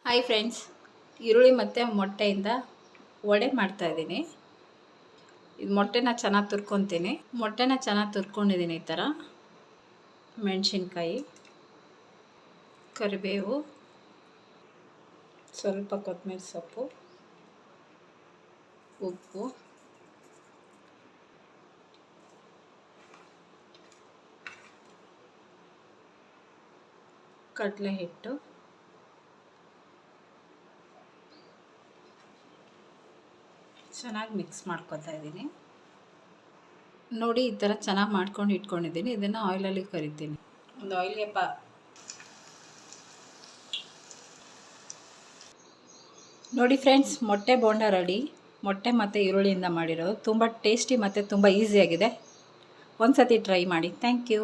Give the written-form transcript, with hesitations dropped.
Hi friends, ಈರುಳ್ಳಿ ಮತ್ತು ಮೊಟ್ಟೆಯಿಂದ ವಡೆ ಮಾಡ್ತಾಯಿದ್ದೀನಿ. ಇದು ಮೊಟ್ಟೆನ ಚೆನ್ನಾಗಿ ತುರ್ಕೊತೀನಿ. ಮೊಟ್ಟೆನ ಚೆನ್ನಾಗಿ ತುರ್ಕೊಂಡಿದ್ದೀನಿ. ಈ ಥರ ಮೆಣಸಿನ್ಕಾಯಿ, ಕರಿಬೇವು, ಸ್ವಲ್ಪ ಕೊತ್ತಂಬರಿ ಸೊಪ್ಪು, ಉಪ್ಪು, ಕಡಲೆ ಹಿಟ್ಟು, ಚೆನ್ನಾಗಿ ಮಿಕ್ಸ್ ಮಾಡ್ಕೊತಾ ಇದ್ದೀನಿ. ನೋಡಿ, ಈ ಥರ ಚೆನ್ನಾಗಿ ಮಾಡ್ಕೊಂಡು ಇಟ್ಕೊಂಡಿದ್ದೀನಿ. ಇದನ್ನು ಆಯಿಲಲ್ಲಿ ಕರಿತೀನಿ. ಒಂದು ಆಯಿಲ್ಗೆ ನೋಡಿ ಫ್ರೆಂಡ್ಸ್, ಮೊಟ್ಟೆ ಬೋಂಡ ರೆಡಿ. ಮೊಟ್ಟೆ ಮತ್ತು ಈರುಳ್ಳಿಯಿಂದ ಮಾಡಿರೋದು ತುಂಬ ಟೇಸ್ಟಿ ಮತ್ತು ತುಂಬ ಈಸಿಯಾಗಿದೆ. ಒಂದು ಸತಿ ಟ್ರೈ ಮಾಡಿ. Thank you.